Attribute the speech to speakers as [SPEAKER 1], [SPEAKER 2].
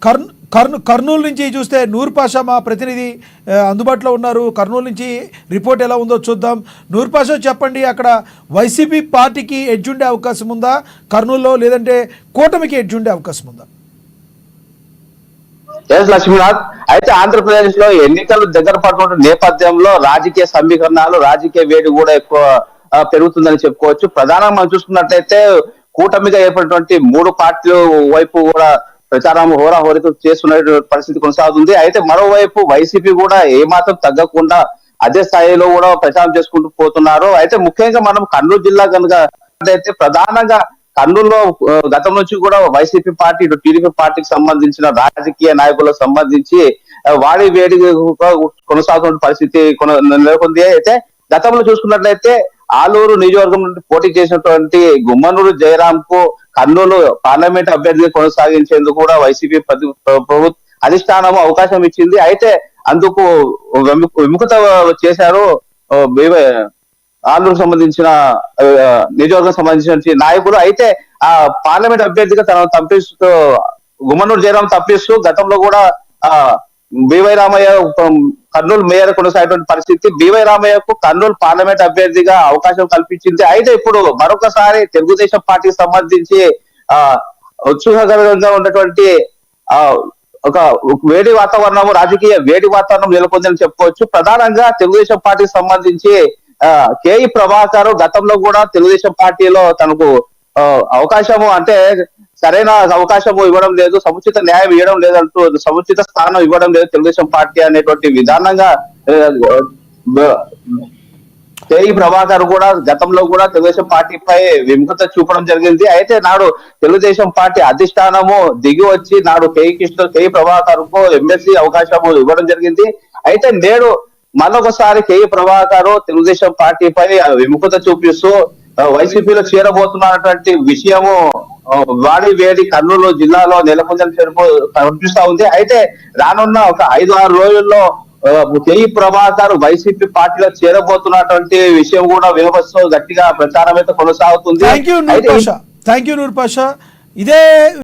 [SPEAKER 1] కర్నూలు నుంచి చూస్తే నూర్ పాషా మా ప్రతినిధి అందుబాటులో ఉన్నారు. కర్నూలు నుంచి రిపోర్ట్ ఎలా ఉందో చూద్దాం. నూర్ పాషా చెప్పండి, అక్కడ వైసీపీ పార్టీకి ఎడ్జ్ ఉండే అవకాశం ఉందా కర్నూలులో, లేదంటే కూటమికి ఎడ్జ్ ఉండే అవకాశం ఉందా?
[SPEAKER 2] ఎస్ లక్ష్మీనాథ్, అయితే ఆంధ్రప్రదేశ్ లో ఎన్నికలు దగ్గర పడుతున్న నేపథ్యంలో రాజకీయ సమీకరణాలు, రాజకీయ వేడి కూడా ఎక్కువ పెరుగుతుందని చెప్పుకోవచ్చు. ప్రధానంగా మనం చూసుకున్నట్లయితే కూటమిగా ఏర్పడినటువంటి మూడు పార్టీలు వైపు కూడా ప్రచారం హోరాహోరీతో చేస్తున్న పరిస్థితి కొనసాగుతుంది. అయితే మరోవైపు వైసీపీ కూడా ఏమాత్రం తగ్గకుండా అదే స్థాయిలో కూడా ప్రచారం చేసుకుంటూ పోతున్నారు. అయితే ముఖ్యంగా మనం కర్నూలు జిల్లా కనుక అయితే ప్రధానంగా కర్నూలులో గతం నుంచి కూడా వైసీపీ పార్టీ, ఇటు టీడీపీ పార్టీకి సంబంధించిన రాజకీయ నాయకులకు సంబంధించి వాడి వేడి కొనసాగుతున్న పరిస్థితి నెలకొంది. అయితే గతంలో చూసుకున్నట్లయితే ఆలూరు నియోజకవర్గం నుండి పోటీ చేసినటువంటి గుమ్మనూరు జయరాం కు కర్నూలు పార్లమెంట్ అభ్యర్థిగా కొనసాగించేందుకు కూడా వైసీపీ ప్రభుత్వ అధిష్టానం అవకాశం ఇచ్చింది. అయితే అందుకు విముఖత చేశారు ఆంధ్రకు సంబంధించిన నియోజకవర్గం సంబంధించిన నాయకులు. అయితే ఆ పార్లమెంట్ అభ్యర్థిగా తనను తప్పిస్తూ గుమ్మనూరు జయరాం తప్పిస్తూ గతంలో కూడా బివై రామయ్య కర్నూలు మేయర్ కొనసాగిన పరిస్థితి, బివై రామయ్యకు కర్నూలు పార్లమెంట్ అభ్యర్థిగా అవకాశం కల్పించింది. అయితే ఇప్పుడు మరొకసారి తెలుగుదేశం పార్టీకి సంబంధించి ఉత్సాహకరంగా ఉన్నటువంటి ఒక వేడి వాతావరణం, రాజకీయ వేడి వాతావరణం నెలకొందని చెప్పుకోవచ్చు. ప్రధానంగా తెలుగుదేశం పార్టీకి సంబంధించి కేఈ ప్రభాకర్ గతంలో కూడా తెలుగుదేశం పార్టీలో తనకు అవకాశము అంటే సరైన అవకాశం ఇవ్వడం లేదు, సముచిత న్యాయం ఇవ్వడం లేదంటూ, సముచిత స్థానం ఇవ్వడం లేదు తెలుగుదేశం పార్టీ అనేటువంటి విధానంగా కేఈ ప్రభాకర్ కూడా గతంలో కూడా తెలుగుదేశం పార్టీపై విముఖత చూపడం జరిగింది. అయితే నాడు తెలుగుదేశం పార్టీ అధిష్టానము దిగి వచ్చి నాడు కేఈ ప్రభాకర్ కు ఎమ్మెల్సీ అవకాశం ఇవ్వడం జరిగింది. అయితే నేడు మరొకసారి కేఈ ప్రభాకర్ తెలుగుదేశం పార్టీపై విముఖత చూపిస్తూ వైసీపీలో చేరబోతున్నటువంటి విషయము వాడి వేడి కర్నూలు జిల్లాలో నెలకొందని కనిపిస్తా ఉంది. అయితే రానున్న ఒక 5-6 రోజుల్లో కేఈ ప్రభాకర్ వైసీపీ పార్టీలో చేరబోతున్నటువంటి విషయం కూడా వినవస్తూ గట్టిగా ప్రచారం అయితే కొనసాగుతుంది.
[SPEAKER 1] Thank you Noor Pasha. ఇదే